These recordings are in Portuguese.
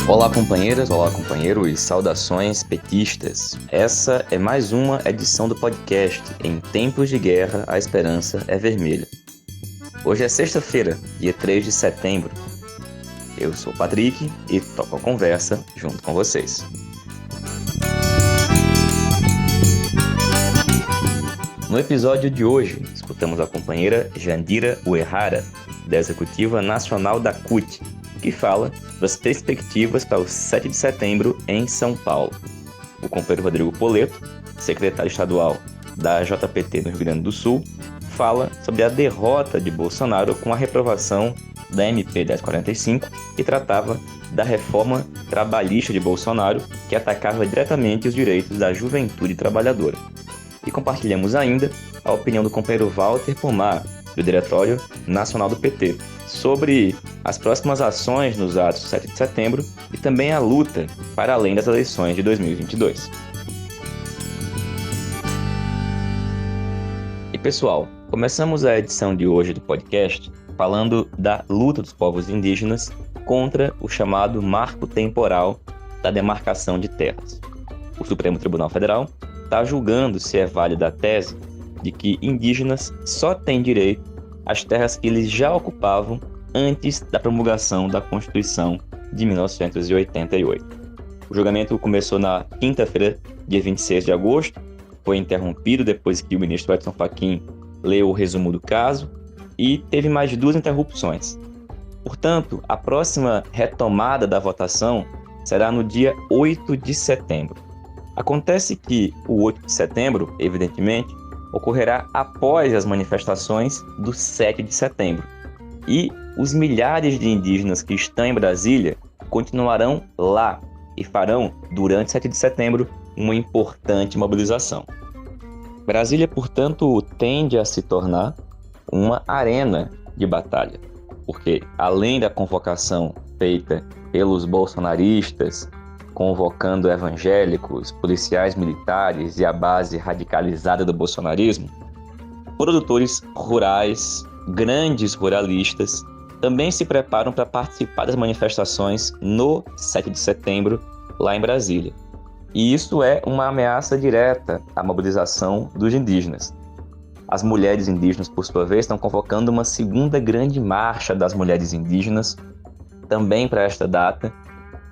Olá companheiras, olá companheiros, saudações petistas. Essa é mais uma edição do podcast Em Tempos de Guerra, a Esperança é Vermelha. Hoje é sexta-feira, dia 3 de setembro. Eu sou o Patrick e toco a conversa junto com vocês. No episódio de hoje, escutamos a companheira Jandira Uehara, da Executiva Nacional da CUT, que fala das perspectivas para o 7 de setembro em São Paulo. O companheiro Rodrigo Poleto, secretário estadual da JPT no Rio Grande do Sul, fala sobre a derrota de Bolsonaro com a reprovação da MP 1045, que tratava da reforma trabalhista de Bolsonaro, que atacava diretamente os direitos da juventude trabalhadora. E compartilhamos ainda a opinião do companheiro Walter Pomar, do Diretório Nacional do PT, sobre as próximas ações nos atos do 7 de setembro e também a luta para além das eleições de 2022. E pessoal, começamos a edição de hoje do podcast falando da luta dos povos indígenas contra o chamado marco temporal da demarcação de terras. O Supremo Tribunal Federal está julgando se é válida a tese de que indígenas só têm direito às terras que eles já ocupavam antes da promulgação da Constituição de 1988. O julgamento começou na quinta-feira, dia 26 de agosto, foi interrompido depois que o ministro Edson Fachin leu o resumo do caso e teve mais 2 interrupções. Portanto, a próxima retomada da votação será no dia 8 de setembro. Acontece que o 8 de setembro, evidentemente, ocorrerá após as manifestações do 7 de setembro. E os milhares de indígenas que estão em Brasília continuarão lá e farão, durante 7 de setembro, uma importante mobilização. Brasília, portanto, tende a se tornar uma arena de batalha, porque além da convocação feita pelos bolsonaristas, convocando evangélicos, policiais militares e a base radicalizada do bolsonarismo, produtores rurais, grandes ruralistas, também se preparam para participar das manifestações no 7 de setembro, lá em Brasília. E isso é uma ameaça direta à mobilização dos indígenas. As mulheres indígenas, por sua vez, estão convocando uma segunda grande marcha das mulheres indígenas, também para esta data,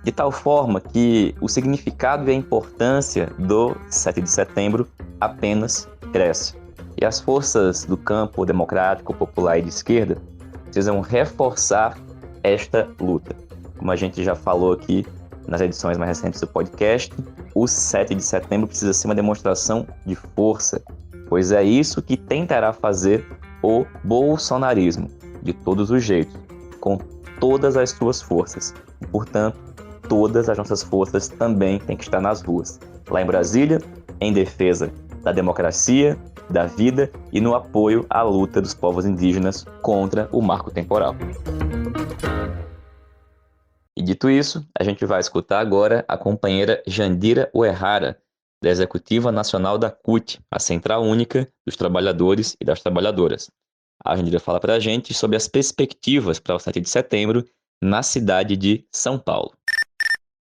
de tal forma que o significado e a importância do 7 de setembro apenas cresce. E as forças do campo democrático, popular e de esquerda precisam reforçar esta luta. Como a gente já falou aqui nas edições mais recentes do podcast, o 7 de setembro precisa ser uma demonstração de força, pois é isso que tentará fazer o bolsonarismo, de todos os jeitos, com todas as suas forças. E, portanto, todas as nossas forças também têm que estar nas ruas, lá em Brasília, em defesa da democracia, da vida e no apoio à luta dos povos indígenas contra o marco temporal. E dito isso, a gente vai escutar agora a companheira Jandira Uehara, da Executiva Nacional da CUT, a Central Única dos Trabalhadores e das Trabalhadoras. A Jandira fala para a gente sobre as perspectivas para o 7 de setembro na cidade de São Paulo.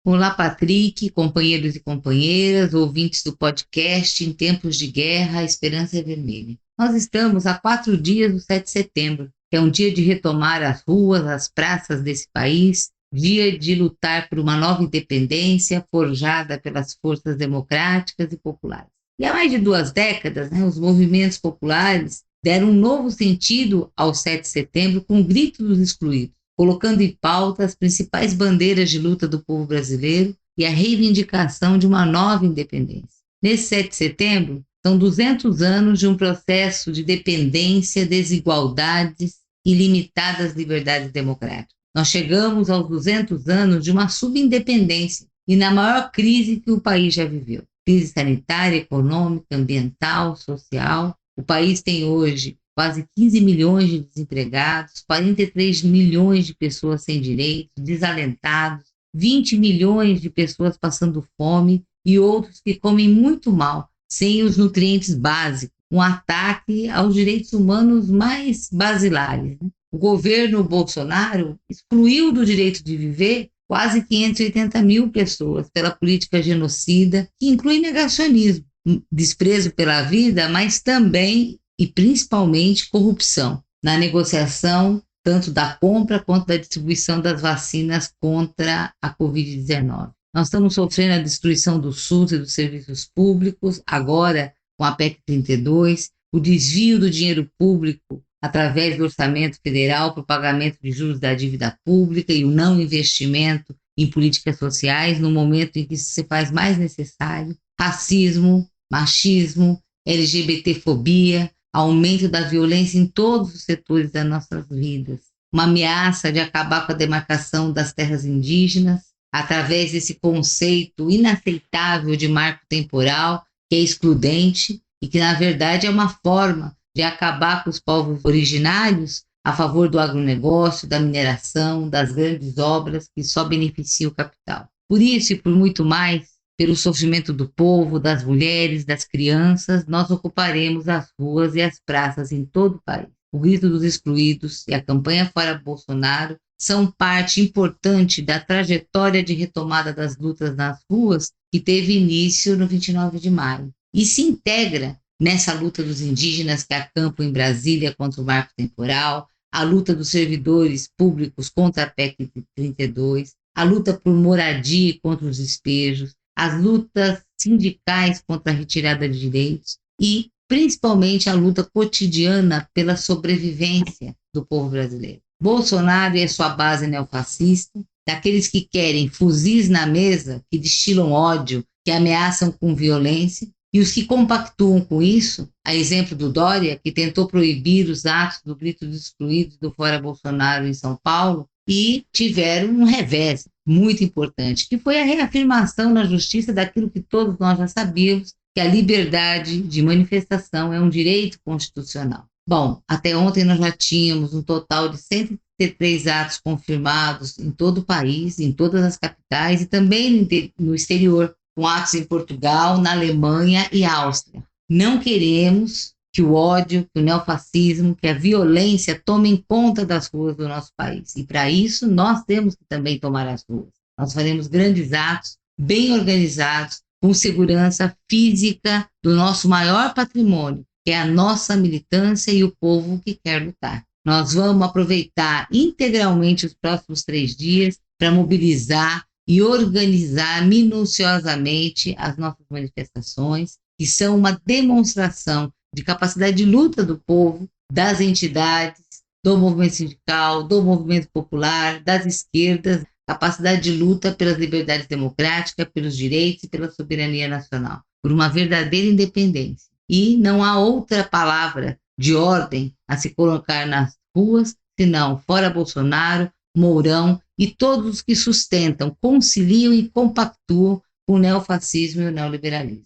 Olá, Patrick, companheiros e companheiras, ouvintes do podcast Em Tempos de Guerra, a Esperança é Vermelha. Nós estamos há 4 dias do 7 de setembro, que é um dia de retomar as ruas, as praças desse país, dia de lutar por uma nova independência forjada pelas forças democráticas e populares. E há mais de 2 décadas, os movimentos populares deram um novo sentido ao 7 de setembro com o grito dos excluídos, colocando em pauta as principais bandeiras de luta do povo brasileiro e a reivindicação de uma nova independência. Nesse 7 de setembro, são 200 anos de um processo de dependência, desigualdades e limitadas liberdades democráticas. Nós chegamos aos 200 anos de uma subindependência e na maior crise que o país já viveu. Crise sanitária, econômica, ambiental, social. O país tem hoje quase 15 milhões de desempregados, 43 milhões de pessoas sem direitos, desalentados, 20 milhões de pessoas passando fome e outros que comem muito mal, sem os nutrientes básicos, um ataque aos direitos humanos mais basilares. O governo Bolsonaro excluiu do direito de viver quase 580 mil pessoas pela política genocida, que inclui negacionismo, desprezo pela vida, mas também e principalmente corrupção na negociação tanto da compra quanto da distribuição das vacinas contra a Covid-19. Nós estamos sofrendo a destruição do SUS e dos serviços públicos, agora com a PEC 32, o desvio do dinheiro público através do orçamento federal para o pagamento de juros da dívida pública e o não investimento em políticas sociais no momento em que isso se faz mais necessário, racismo, machismo, LGBTfobia, aumento da violência em todos os setores das nossas vidas, uma ameaça de acabar com a demarcação das terras indígenas, através desse conceito inaceitável de marco temporal, que é excludente e que, na verdade, é uma forma de acabar com os povos originários a favor do agronegócio, da mineração, das grandes obras que só beneficiam o capital. Por isso e por muito mais, pelo sofrimento do povo, das mulheres, das crianças, nós ocuparemos as ruas e as praças em todo o país. O Grito dos Excluídos e a campanha Fora Bolsonaro são parte importante da trajetória de retomada das lutas nas ruas que teve início no 29 de maio e se integra nessa luta dos indígenas que acampam em Brasília contra o marco temporal, a luta dos servidores públicos contra a PEC 32, a luta por moradia contra os despejos, as lutas sindicais contra a retirada de direitos e, principalmente, a luta cotidiana pela sobrevivência do povo brasileiro. Bolsonaro e a sua base neofascista, daqueles que querem fuzis na mesa, que destilam ódio, que ameaçam com violência, e os que compactuam com isso, a exemplo do Dória, que tentou proibir os atos do Grito dos Excluídos do Fora Bolsonaro em São Paulo, e tiveram um revés muito importante, que foi a reafirmação na justiça daquilo que todos nós já sabíamos, que a liberdade de manifestação é um direito constitucional. Bom, até ontem nós já tínhamos um total de 133 atos confirmados em todo o país, em todas as capitais e também no exterior, com atos em Portugal, na Alemanha e Áustria. Não queremos que o ódio, que o neofascismo, que a violência tomem conta das ruas do nosso país. E para isso nós temos que também tomar as ruas. Nós faremos grandes atos, bem organizados, com segurança física do nosso maior patrimônio, que é a nossa militância e o povo que quer lutar. Nós vamos aproveitar integralmente os próximos 3 dias para mobilizar e organizar minuciosamente as nossas manifestações, que são uma demonstração de capacidade de luta do povo, das entidades, do movimento sindical, do movimento popular, das esquerdas, capacidade de luta pelas liberdades democráticas, pelos direitos e pela soberania nacional, por uma verdadeira independência. E não há outra palavra de ordem a se colocar nas ruas, senão fora Bolsonaro, Mourão e todos os que sustentam, conciliam e compactuam com o neofascismo e o neoliberalismo.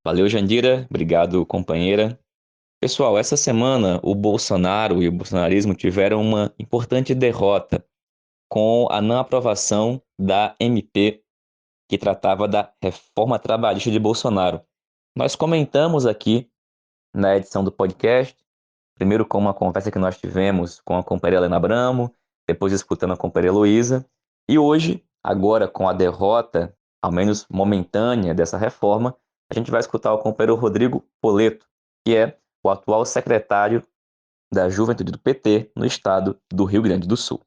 Valeu, Jandira. Obrigado, companheira. Pessoal, essa semana o Bolsonaro e o bolsonarismo tiveram uma importante derrota com a não aprovação da MP que tratava da reforma trabalhista de Bolsonaro. Nós comentamos aqui na edição do podcast, primeiro com uma conversa que nós tivemos com a companheira Helena Abramo, depois escutando a companheira Heloísa, e hoje, agora com a derrota, ao menos momentânea, dessa reforma, a gente vai escutar o companheiro Rodrigo Poleto, que é o atual secretário da Juventude do PT no estado do Rio Grande do Sul.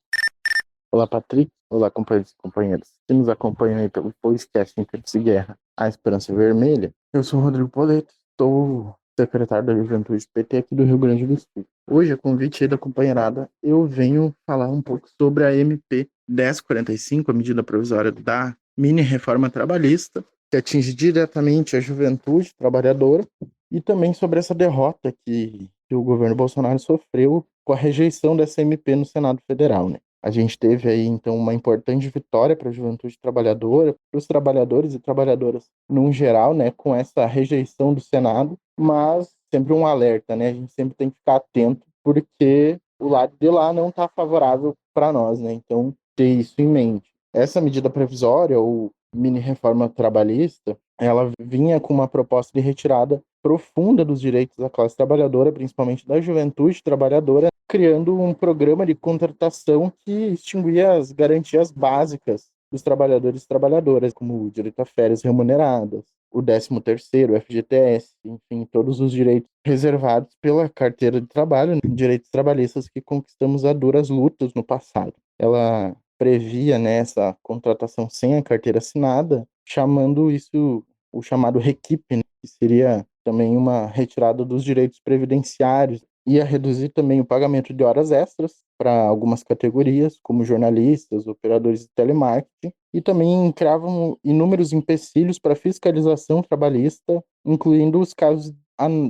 Olá, Patrick. Olá, companheiros e companheiras que nos acompanham aí pelo podcast Em Tempos de Guerra, A Esperança Vermelha. Eu sou o Rodrigo Poleto, sou secretário da Juventude do PT aqui do Rio Grande do Sul. Hoje, a convite aí da companheirada, eu venho falar um pouco sobre a MP 1045, a medida provisória da mini-reforma trabalhista, que atinge diretamente a juventude trabalhadora, e também sobre essa derrota que o governo Bolsonaro sofreu com a rejeição dessa MP no Senado Federal, né? A gente teve aí, então, uma importante vitória para a juventude trabalhadora, para os trabalhadores e trabalhadoras num geral, né, com essa rejeição do Senado, mas sempre um alerta, né? A gente sempre tem que ficar atento, porque o lado de lá não está favorável para nós, né? Então, ter isso em mente. Essa medida provisória, ou mini-reforma trabalhista, ela vinha com uma proposta de retirada profunda dos direitos da classe trabalhadora, principalmente da juventude trabalhadora, criando um programa de contratação que extinguia as garantias básicas dos trabalhadores e trabalhadoras, como o direito a férias remuneradas, o 13º, o FGTS, enfim, todos os direitos reservados pela carteira de trabalho, né, direitos trabalhistas que conquistamos a duras lutas no passado. Ela previa, né, essa contratação sem a carteira assinada, chamando isso o chamado requipe, né, que seria também uma retirada dos direitos previdenciários, ia reduzir também o pagamento de horas extras para algumas categorias, como jornalistas, operadores de telemarketing, e também criavam inúmeros empecilhos para fiscalização trabalhista, incluindo os casos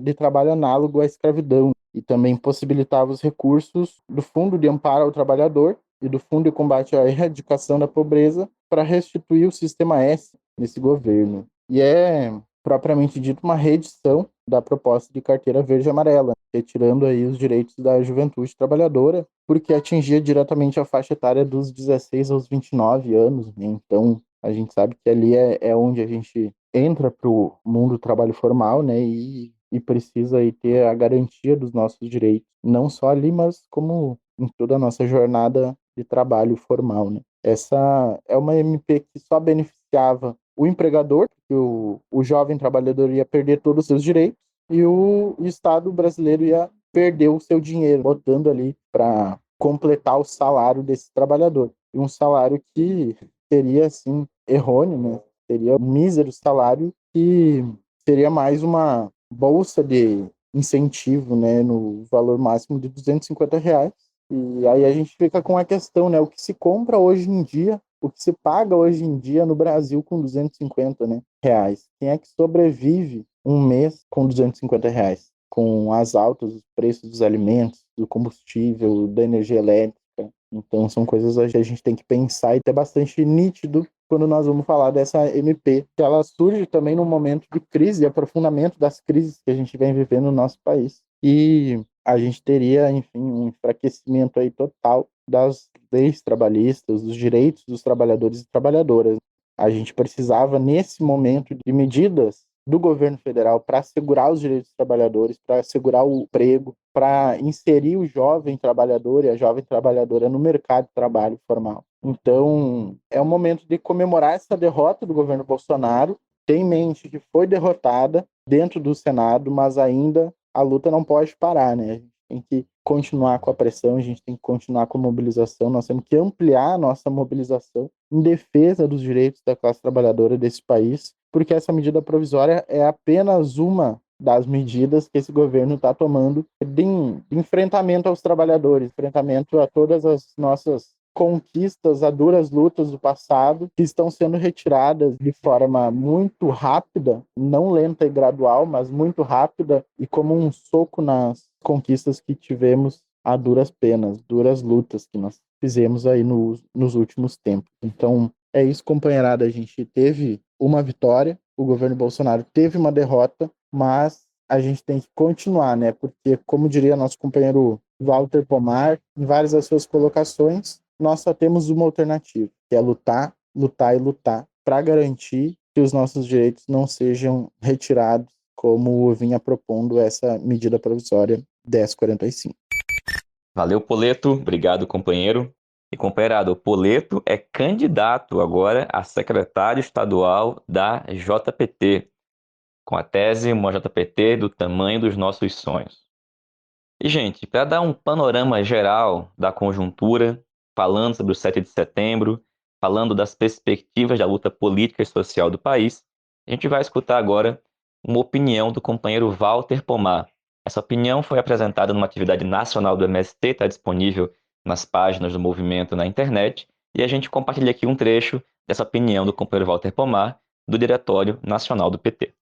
de trabalho análogo à escravidão, e também possibilitava os recursos do Fundo de Amparo ao Trabalhador e do Fundo de Combate à Erradicação da Pobreza para restituir o Sistema S nesse governo. E é propriamente dito uma reedição da proposta de carteira verde e amarela, retirando aí os direitos da juventude trabalhadora, porque atingia diretamente a faixa etária dos 16 aos 29 anos, né? Então, a gente sabe que ali é onde a gente entra para o mundo do trabalho formal, né? E precisa aí ter a garantia dos nossos direitos, não só ali, mas como em toda a nossa jornada de trabalho formal, né? Essa é uma MP que só beneficiava o empregador, que o jovem trabalhador ia perder todos os seus direitos, e o Estado brasileiro ia perder o seu dinheiro, botando ali para completar o salário desse trabalhador. E um salário que seria, assim, errôneo, né? Seria um mísero salário que seria mais uma bolsa de incentivo, né, no valor máximo de R$ 250. E aí a gente fica com a questão, né, o que se compra hoje em dia, o que se paga hoje em dia no Brasil com 250, né, reais. Quem é que sobrevive um mês com R$ 250? Com as altas, os preços dos alimentos, do combustível, da energia elétrica. Então são coisas que a gente tem que pensar e ter bastante nítido quando nós vamos falar dessa MP, que ela surge também num momento de crise, aprofundamento das crises que a gente vem vivendo no nosso país. E a gente teria, enfim, um enfraquecimento aí total das leis trabalhistas, dos direitos dos trabalhadores e trabalhadoras. A gente precisava, nesse momento, de medidas do governo federal para assegurar os direitos dos trabalhadores, para assegurar o emprego, para inserir o jovem trabalhador e a jovem trabalhadora no mercado de trabalho formal. Então, é um momento de comemorar essa derrota do governo Bolsonaro, ter em mente que foi derrotada dentro do Senado, mas ainda a luta não pode parar, né? A gente tem que continuar com a pressão, a gente tem que continuar com a mobilização, nós temos que ampliar a nossa mobilização em defesa dos direitos da classe trabalhadora desse país, porque essa medida provisória é apenas uma das medidas que esse governo está tomando de enfrentamento aos trabalhadores, enfrentamento a todas as nossas conquistas, a duras lutas do passado, que estão sendo retiradas de forma muito rápida, não lenta e gradual, mas muito rápida e como um soco nas conquistas que tivemos a duras penas, duras lutas que nós fizemos aí nos últimos tempos. Então, é isso, companheirada, a gente teve uma vitória, o governo Bolsonaro teve uma derrota, mas a gente tem que continuar, né? Porque, como diria nosso companheiro Walter Pomar, em várias das suas colocações, nós só temos uma alternativa, que é lutar, lutar e lutar para garantir que os nossos direitos não sejam retirados, como vinha propondo essa medida provisória 1045. Valeu, Poleto. Obrigado, companheiro. E, companheirado, o Poleto é candidato agora a secretário estadual da JPT, com a tese Uma JPT do tamanho dos nossos sonhos. E, gente, para dar um panorama geral da conjuntura, falando sobre o 7 de setembro, falando das perspectivas da luta política e social do país, a gente vai escutar agora uma opinião do companheiro Walter Pomar. Essa opinião foi apresentada numa atividade nacional do MST, está disponível nas páginas do movimento na internet, e a gente compartilha aqui um trecho dessa opinião do companheiro Walter Pomar, do Diretório Nacional do PT.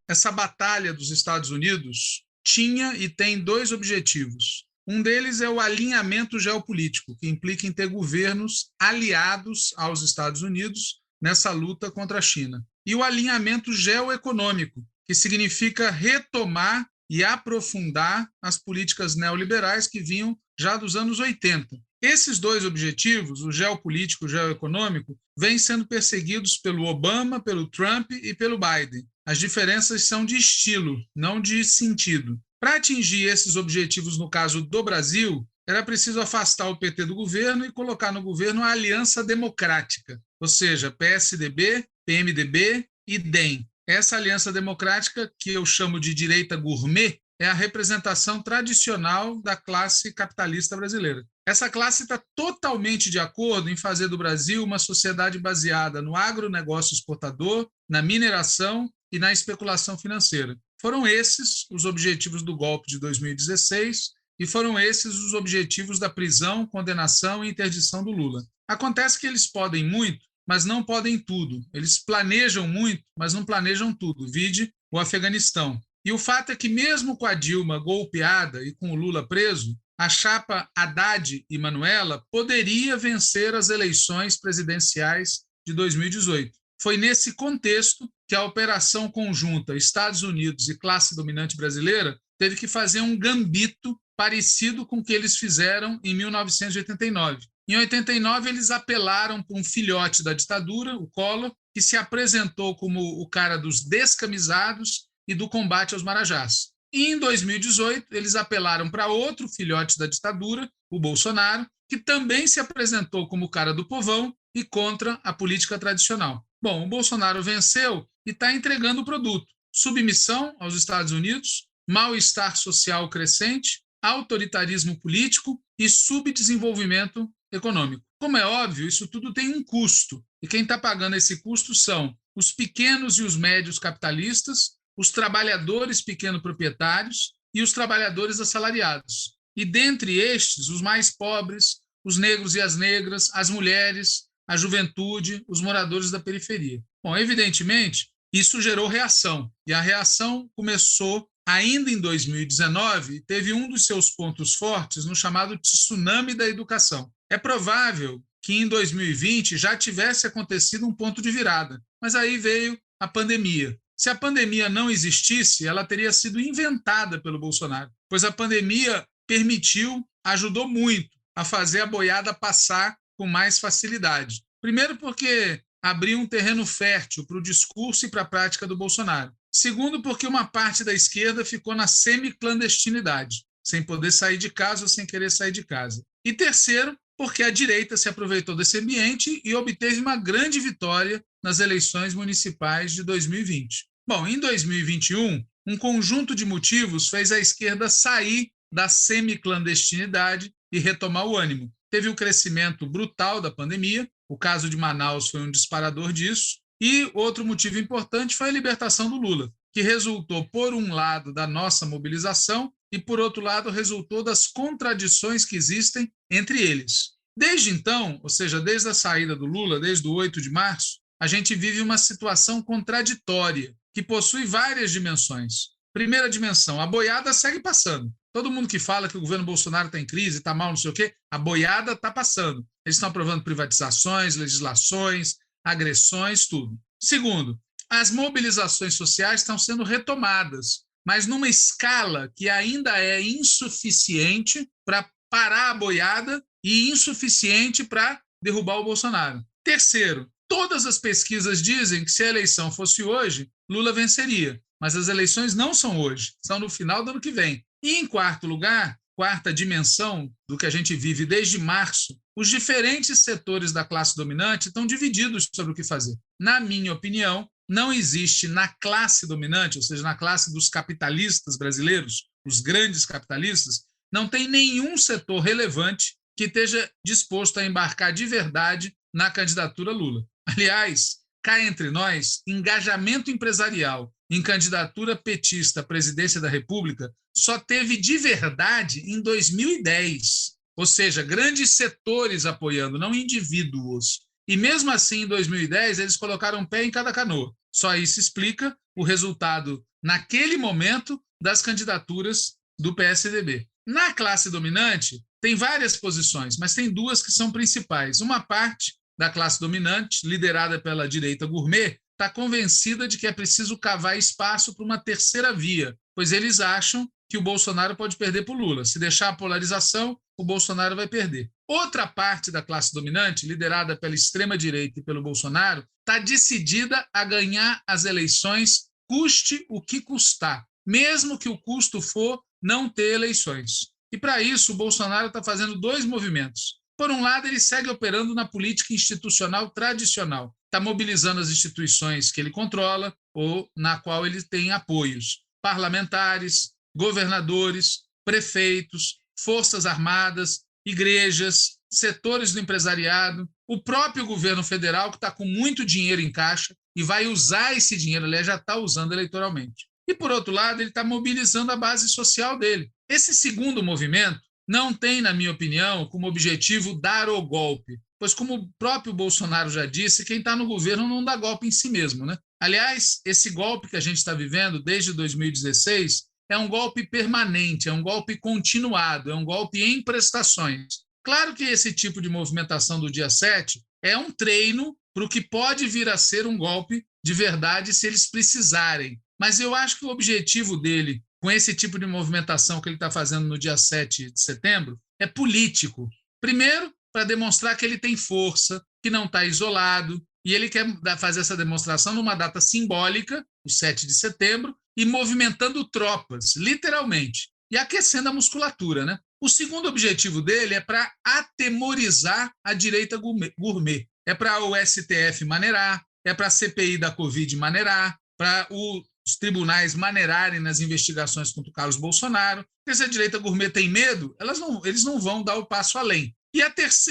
Essa batalha dos Estados Unidos tinha e tem dois objetivos. Um deles é o alinhamento geopolítico, que implica em ter governos aliados aos Estados Unidos nessa luta contra a China. E o alinhamento geoeconômico, que significa retomar e aprofundar as políticas neoliberais que vinham já dos anos 80 Esses dois objetivos, o geopolítico e o geoeconômico, vêm sendo perseguidos pelo Obama, pelo Trump e pelo Biden. As diferenças são de estilo, não de sentido. Para atingir esses objetivos, no caso do Brasil, era preciso afastar o PT do governo e colocar no governo a Aliança Democrática, ou seja, PSDB, PMDB e DEM. Essa aliança democrática, que eu chamo de direita gourmet, é a representação tradicional da classe capitalista brasileira. Essa classe está totalmente de acordo em fazer do Brasil uma sociedade baseada no agronegócio exportador, na mineração e na especulação financeira. Foram esses os objetivos do golpe de 2016 e foram esses os objetivos da prisão, condenação e interdição do Lula. Acontece que eles podem muito, mas não podem tudo. Eles planejam muito, mas não planejam tudo. Vide o Afeganistão. E o fato é que mesmo com a Dilma golpeada e com o Lula preso, a chapa Haddad e Manuela poderia vencer as eleições presidenciais de 2018. Foi nesse contexto que a operação conjunta Estados Unidos e classe dominante brasileira teve que fazer um gambito parecido com o que eles fizeram em 1989. Em 89, eles apelaram para um filhote da ditadura, o Collor, que se apresentou como o cara dos descamisados e do combate aos marajás. E em 2018, eles apelaram para outro filhote da ditadura, o Bolsonaro, que também se apresentou como o cara do povão e contra a política tradicional. Bom, o Bolsonaro venceu e está entregando o produto. Submissão aos Estados Unidos, mal-estar social crescente, autoritarismo político e subdesenvolvimento econômico. Como é óbvio, isso tudo tem um custo. E quem está pagando esse custo são os pequenos e os médios capitalistas, os trabalhadores pequeno-proprietários e os trabalhadores assalariados. E dentre estes, os mais pobres, os negros e as negras, as mulheres, a juventude, os moradores da periferia. Bom, evidentemente, isso gerou reação. E a reação começou ainda em 2019 e teve um dos seus pontos fortes no chamado tsunami da educação. É provável que em 2020 já tivesse acontecido um ponto de virada, mas aí veio a pandemia. Se a pandemia não existisse, ela teria sido inventada pelo Bolsonaro, pois a pandemia ajudou muito a fazer a boiada passar com mais facilidade. Primeiro porque abriu um terreno fértil para o discurso e para a prática do Bolsonaro. Segundo porque uma parte da esquerda ficou na semi-clandestinidade, sem poder sair de casa ou sem querer sair de casa. E terceiro, porque a direita se aproveitou desse ambiente e obteve uma grande vitória nas eleições municipais de 2020. Bom, em 2021, um conjunto de motivos fez a esquerda sair da semi-clandestinidade e retomar o ânimo. Teve o crescimento brutal da pandemia, o caso de Manaus foi um disparador disso, e outro motivo importante foi a libertação do Lula, que resultou, por um lado, da nossa mobilização e, por outro lado, resultou das contradições que existem entre eles. Desde então, ou seja, desde a saída do Lula, desde o 8 de março, a gente vive uma situação contraditória, que possui várias dimensões. Primeira dimensão, a boiada segue passando. Todo mundo que fala que o governo Bolsonaro está em crise, está mal, não sei o quê, a boiada está passando. Eles estão aprovando privatizações, legislações, agressões, tudo. Segundo, as mobilizações sociais estão sendo retomadas, mas numa escala que ainda é insuficiente para parar a boiada e insuficiente para derrubar o Bolsonaro. Terceiro, todas as pesquisas dizem que se a eleição fosse hoje, Lula venceria, mas as eleições não são hoje, são no final do ano que vem. E em quarto lugar, quarta dimensão do que a gente vive desde março, os diferentes setores da classe dominante estão divididos sobre o que fazer. Na minha opinião, não existe na classe dominante, ou seja, na classe dos capitalistas brasileiros, os grandes capitalistas, não tem nenhum setor relevante que esteja disposto a embarcar de verdade na candidatura Lula. Aliás, cá entre nós, engajamento empresarial em candidatura petista à presidência da República só teve de verdade em 2010. Ou seja, grandes setores apoiando, não indivíduos. E mesmo assim, em 2010, eles colocaram um pé em cada canoa. Só isso explica o resultado, naquele momento, das candidaturas do PSDB. Na classe dominante, tem várias posições, mas tem duas que são principais. Uma parte da classe dominante, liderada pela direita gourmet, está convencida de que é preciso cavar espaço para uma terceira via, pois eles acham que o Bolsonaro pode perder para o Lula. Se deixar a polarização, o Bolsonaro vai perder. Outra parte da classe dominante, liderada pela extrema-direita e pelo Bolsonaro, está decidida a ganhar as eleições, custe o que custar, mesmo que o custo for não ter eleições. E, para isso, o Bolsonaro está fazendo dois movimentos. Por um lado, ele segue operando na política institucional tradicional, está mobilizando as instituições que ele controla ou na qual ele tem apoios, parlamentares, governadores, prefeitos, forças armadas, igrejas, setores do empresariado, o próprio governo federal, que está com muito dinheiro em caixa e vai usar esse dinheiro, aliás, já está usando eleitoralmente. E, por outro lado, ele está mobilizando a base social dele. Esse segundo movimento não tem, na minha opinião, como objetivo dar o golpe, pois, como o próprio Bolsonaro já disse, quem está no governo não dá golpe em si mesmo, né? Aliás, esse golpe que a gente está vivendo desde 2016 é um golpe permanente, é um golpe continuado, é um golpe em prestações. Claro que esse tipo de movimentação do dia 7 é um treino para o que pode vir a ser um golpe de verdade se eles precisarem. Mas eu acho que o objetivo dele, com esse tipo de movimentação que ele está fazendo no dia 7 de setembro, é político. Primeiro, para demonstrar que ele tem força, que não está isolado, e ele quer fazer essa demonstração numa data simbólica, o 7 de setembro, e movimentando tropas, literalmente, e aquecendo a musculatura, né? O segundo objetivo dele é para atemorizar a direita gourmet. É para o STF maneirar, é para a CPI da Covid maneirar, para os tribunais maneirarem nas investigações contra o Carlos Bolsonaro. Porque se a direita gourmet tem medo, eles não vão dar o passo além. E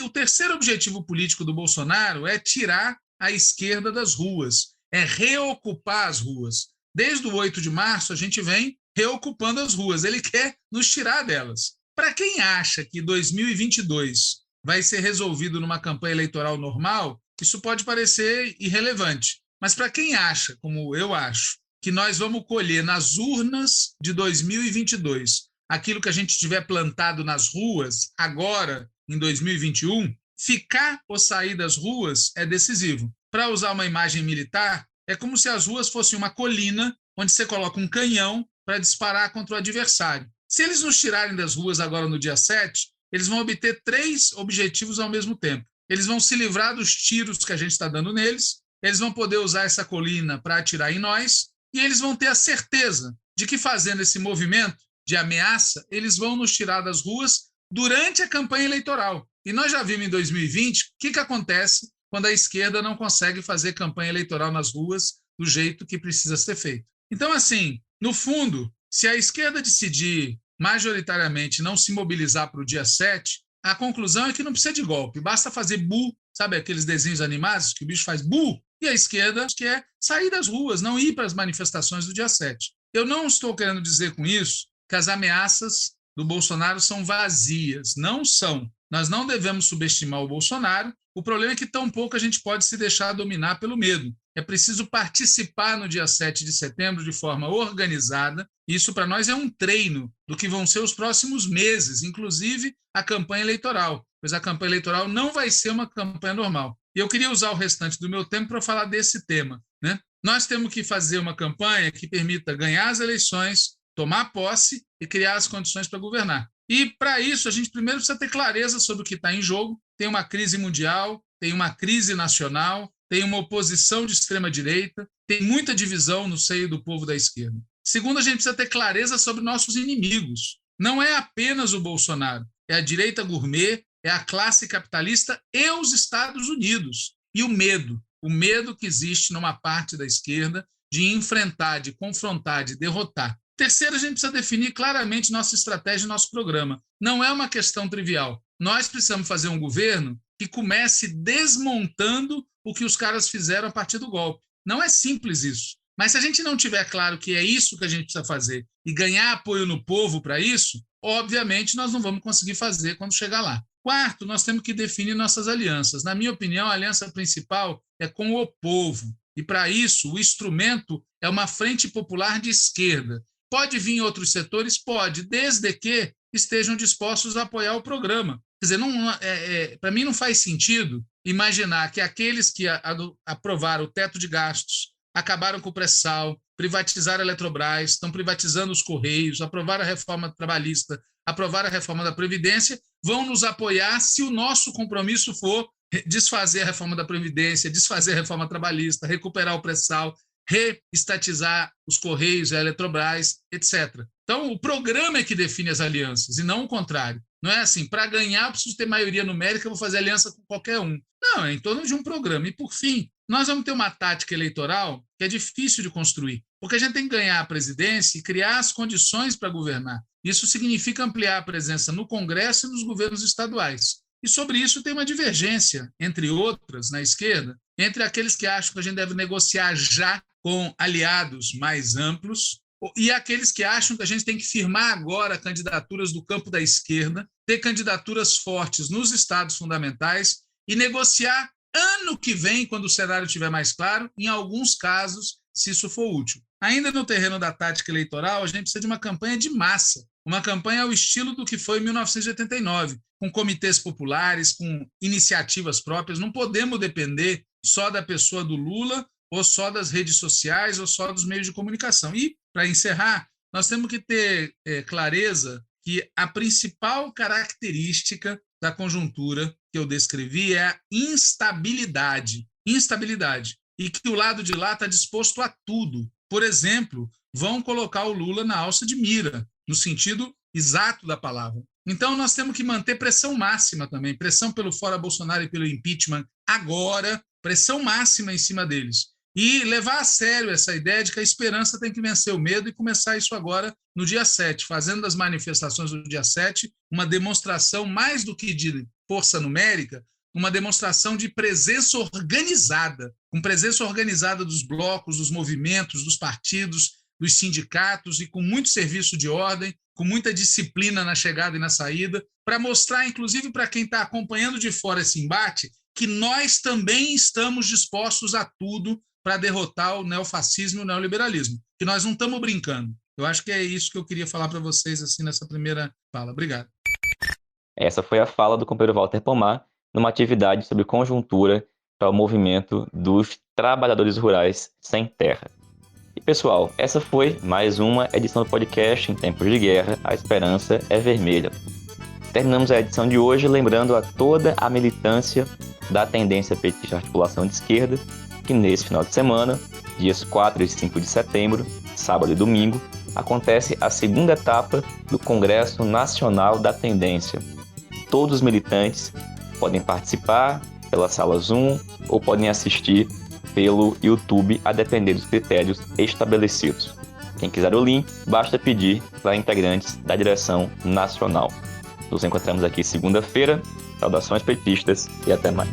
o terceiro objetivo político do Bolsonaro é tirar a esquerda das ruas, é reocupar as ruas. Desde o 8 de março, a gente vem reocupando as ruas. Ele quer nos tirar delas. Para quem acha que 2022 vai ser resolvido numa campanha eleitoral normal, isso pode parecer irrelevante. Mas para quem acha, como eu acho, que nós vamos colher nas urnas de 2022 aquilo que a gente tiver plantado nas ruas agora, em 2021, ficar ou sair das ruas é decisivo. Para usar uma imagem militar, é como se as ruas fossem uma colina onde você coloca um canhão para disparar contra o adversário. Se eles nos tirarem das ruas agora no dia 7, eles vão obter 3 objetivos ao mesmo tempo. Eles vão se livrar dos tiros que a gente está dando neles, eles vão poder usar essa colina para atirar em nós, e eles vão ter a certeza de que, fazendo esse movimento de ameaça, eles vão nos tirar das ruas durante a campanha eleitoral. E nós já vimos em 2020 o que acontece quando a esquerda não consegue fazer campanha eleitoral nas ruas do jeito que precisa ser feito. Então, assim, no fundo, se a esquerda decidir majoritariamente não se mobilizar para o dia 7, a conclusão é que não precisa de golpe, basta fazer bu, sabe aqueles desenhos animados que o bicho faz bu, e a esquerda quer sair das ruas, não ir para as manifestações do dia 7. Eu não estou querendo dizer com isso que as ameaças do Bolsonaro são vazias, não são. Nós não devemos subestimar o Bolsonaro, o problema é que tão pouco a gente pode se deixar dominar pelo medo. É preciso participar no dia 7 de setembro de forma organizada. Isso, para nós, é um treino do que vão ser os próximos meses, inclusive a campanha eleitoral, pois a campanha eleitoral não vai ser uma campanha normal. E eu queria usar o restante do meu tempo para falar desse tema, né? Nós temos que fazer uma campanha que permita ganhar as eleições, tomar posse e criar as condições para governar. E, para isso, a gente primeiro precisa ter clareza sobre o que está em jogo. Tem uma crise mundial, tem uma crise nacional, tem uma oposição de extrema-direita, tem muita divisão no seio do povo da esquerda. Segundo, a gente precisa ter clareza sobre nossos inimigos. Não é apenas o Bolsonaro, é a direita gourmet, é a classe capitalista e os Estados Unidos. E o medo que existe numa parte da esquerda de enfrentar, de confrontar, de derrotar. Terceiro, a gente precisa definir claramente nossa estratégia e nosso programa. Não é uma questão trivial. Nós precisamos fazer um governo que comece desmontando o que os caras fizeram a partir do golpe. Não é simples isso. Mas se a gente não tiver claro que é isso que a gente precisa fazer e ganhar apoio no povo para isso, obviamente nós não vamos conseguir fazer quando chegar lá. Quarto, nós temos que definir nossas alianças. Na minha opinião, a aliança principal é com o povo. E, para isso, o instrumento é uma frente popular de esquerda. Pode vir em outros setores? Pode, desde que estejam dispostos a apoiar o programa. Quer dizer, para mim não faz sentido imaginar que aqueles que aprovaram o teto de gastos, acabaram com o pré-sal, privatizaram a Eletrobras, estão privatizando os Correios, aprovaram a reforma trabalhista, aprovaram a reforma da Previdência, vão nos apoiar se o nosso compromisso for desfazer a reforma da Previdência, desfazer a reforma trabalhista, recuperar o pré-sal, reestatizar os Correios e a Eletrobras, etc. Então, o programa é que define as alianças, e não o contrário. Não é assim, para ganhar eu preciso ter maioria numérica, eu vou fazer aliança com qualquer um. Não, é em torno de um programa. E, por fim, nós vamos ter uma tática eleitoral que é difícil de construir, porque a gente tem que ganhar a presidência e criar as condições para governar. Isso significa ampliar a presença no Congresso e nos governos estaduais. E sobre isso tem uma divergência, entre outras, na esquerda, entre aqueles que acham que a gente deve negociar já com aliados mais amplos e aqueles que acham que a gente tem que firmar agora candidaturas do campo da esquerda, ter candidaturas fortes nos estados fundamentais e negociar ano que vem, quando o cenário estiver mais claro, em alguns casos, se isso for útil. Ainda no terreno da tática eleitoral, a gente precisa de uma campanha de massa, uma campanha ao estilo do que foi em 1989, com comitês populares, com iniciativas próprias. Não podemos depender só da pessoa do Lula, ou só das redes sociais, ou só dos meios de comunicação. E, para encerrar, nós temos que ter clareza que a principal característica da conjuntura que eu descrevi é a instabilidade. Instabilidade. E que o lado de lá está disposto a tudo. Por exemplo, vão colocar o Lula na alça de mira, no sentido exato da palavra. Então, nós temos que manter pressão máxima também, pressão pelo fora Bolsonaro e pelo impeachment agora, pressão máxima em cima deles. E levar a sério essa ideia de que a esperança tem que vencer o medo e começar isso agora no dia 7, fazendo das manifestações do dia 7 uma demonstração mais do que de força numérica, uma demonstração de presença organizada, com presença organizada dos blocos, dos movimentos, dos partidos, dos sindicatos e com muito serviço de ordem, com muita disciplina na chegada e na saída, para mostrar, inclusive para quem está acompanhando de fora esse embate, que nós também estamos dispostos a tudo para derrotar o neofascismo e o neoliberalismo, que nós não estamos brincando. Eu acho que é isso que eu queria falar para vocês assim nessa primeira fala. Obrigado. Essa foi a fala do companheiro Walter Pomar numa atividade sobre conjuntura para o movimento dos trabalhadores rurais sem terra. E, pessoal, essa foi mais uma edição do podcast Em Tempos de Guerra, a Esperança é Vermelha. Terminamos a edição de hoje lembrando a toda a militância da tendência petista articulação de esquerda, que nesse final de semana, dias 4 e 5 de setembro, sábado e domingo, acontece a segunda etapa do Congresso Nacional da Tendência. Todos os militantes podem participar pela sala Zoom ou podem assistir pelo YouTube, a depender dos critérios estabelecidos. Quem quiser o link, basta pedir para integrantes da direção nacional. Nos encontramos aqui segunda-feira. Saudações petistas e até mais.